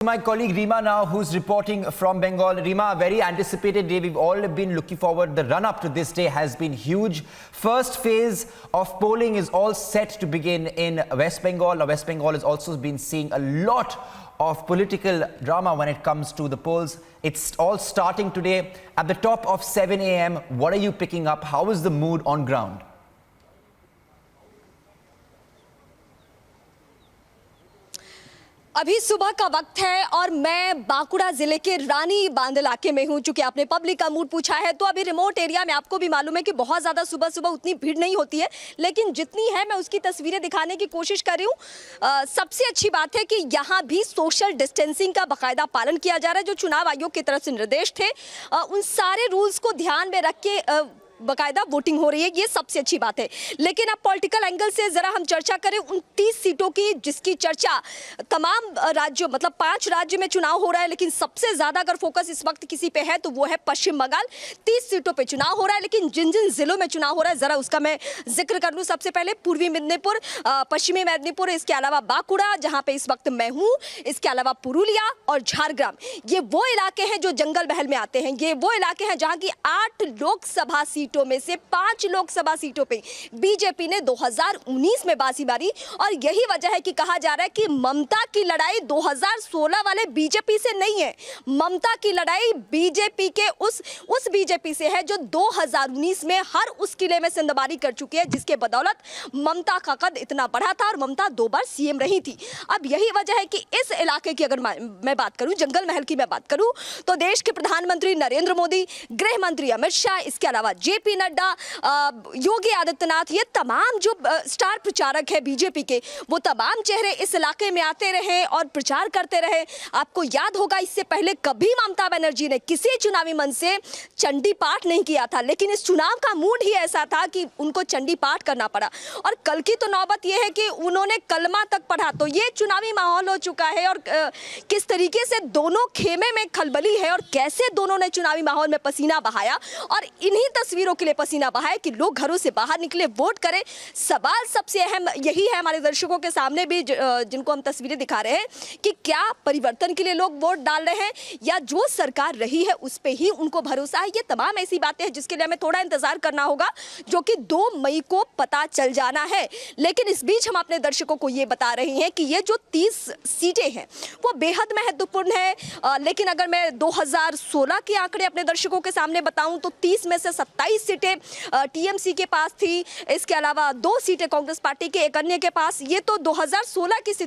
My colleague Rima now, who's reporting from Bengal. Rima, very anticipated day. We've all been looking forward. The run-up to this day has been huge. First phase of polling is all set to begin in West Bengal. Now, West Bengal has also been seeing a lot of political drama when it comes to the polls. It's all starting today at the top of 7 a.m. What are you picking up? How is the mood on ground? अभी सुबह का वक्त है और मैं बांकुड़ा जिले के रानी बांध इलाके में हूं। चूंकि आपने पब्लिक का मूड पूछा है तो अभी रिमोट एरिया में आपको भी मालूम है कि बहुत ज़्यादा सुबह सुबह उतनी भीड़ नहीं होती है, लेकिन जितनी है मैं उसकी तस्वीरें दिखाने की कोशिश कर रही हूँ। सबसे अच्छी बात है कि यहाँ भी सोशल डिस्टेंसिंग का बाकायदा पालन किया जा रहा है। जो चुनाव आयोग की तरफ से निर्देश थे उन सारे रूल्स को ध्यान में रख के बाकायदा वोटिंग हो रही है, ये सबसे अच्छी बात है। लेकिन अब पॉलिटिकल एंगल से जरा हम चर्चा करें 29 सीटों की, जिसकी चर्चा तमाम राज्यों मतलब 5 राज्य में चुनाव हो रहा है, लेकिन सबसे ज्यादा अगर फोकस इस वक्त किसी पे है तो वो है पश्चिम बंगाल। 30 सीटों पे चुनाव हो रहा है, लेकिन जिन जिन जिलों में चुनाव हो रहा है जरा उसका मैं जिक्र कर लूं। सबसे पहले पूर्वी मेदिनीपुर, पश्चिमी मेदिनीपुर, इसके अलावा बांकुड़ा जहां पे इस वक्त मैं हूं, इसके अलावा पुरुलिया और झारग्राम। ये वो इलाके हैं जो जंगल महल में आते हैं। ये वो इलाके हैं जहां की 8 लोकसभा सीटों में से 5 लोकसभा सीटों पे बीजेपी ने 2019 में बाजी मारी। और यही वजह है कि कहा जा रहा है कि ममता की लड़ाई 2016 वाले बीजेपी से नहीं है, ममता की लड़ाई बीजेपी के उस बीजेपी से है जो 2019 में हर उस किले में सिंदबारी कर चुकी है, जिसके बदौलत ममता का कद इतना बढ़ा था और ममता 2 बार सीएम रही थी। अब यही वजह है कि इस इलाके की अगर मैं बात करूं, जंगल महल की मैं बात करूं, तो देश के प्रधानमंत्री नरेंद्र मोदी, गृह मंत्री अमित शाह, इसके अलावा जेपी नड्डा, योगी आदित्यनाथ, ये तमाम जो स्टार प्रचारक है बीजेपी के, वो तमाम चेहरे इस इलाके में आते रहे और प्रचार करते रहे। आपको याद होगा इससे पहले कभी ममता बनर्जी ने किसी चुनावी मंच से चंडी पाठ नहीं किया था, लेकिन इस चुनाव का मूड ही ऐसा था कि उनको चंडी पाठ करना पड़ा। और कल की तो नौबत यह है कि उन्होंने कलमा तक पढ़ा। तो ये चुनावी माहौल हो चुका है और किस तरीके से दोनों खेमे में खलबली है और कैसे दोनों ने चुनावी माहौल में पसीना बहाया और इन्हीं तस्वीरों के लिए पसीना बहाए कि लोग घरों से बाहर निकले, वोट करें। सवाल सबसे अहम यही है हमारे दर्शकों के सामने भी, जिनको हम तस्वीरें दिखा रहे हैं, कि क्या परिवर्तन के लिए लोग वोट डाल रहे हैं या जो सरकार रही है उस पे ही उनको भरोसा है। ये तमाम ऐसी बातें हैं जिसके लिए हमें थोड़ा इंतजार करना होगा, जो कि 2 मई को पता चल जाना है। लेकिन इस बीच हम अपने दर्शकों को ये बता रहे हैं कि ये जो 30 सीटें हैं वो बेहद महत्वपूर्ण है। लेकिन अगर मैं 2016 के आंकड़े अपने दर्शकों के सामने बताऊं तो 30 में से 27 सीटें टीएमसी के पास थी, इसके अलावा 2 सीटें कांग्रेस पार्टी के, एक अन्य के पास। ये तो 2016 की स्थिति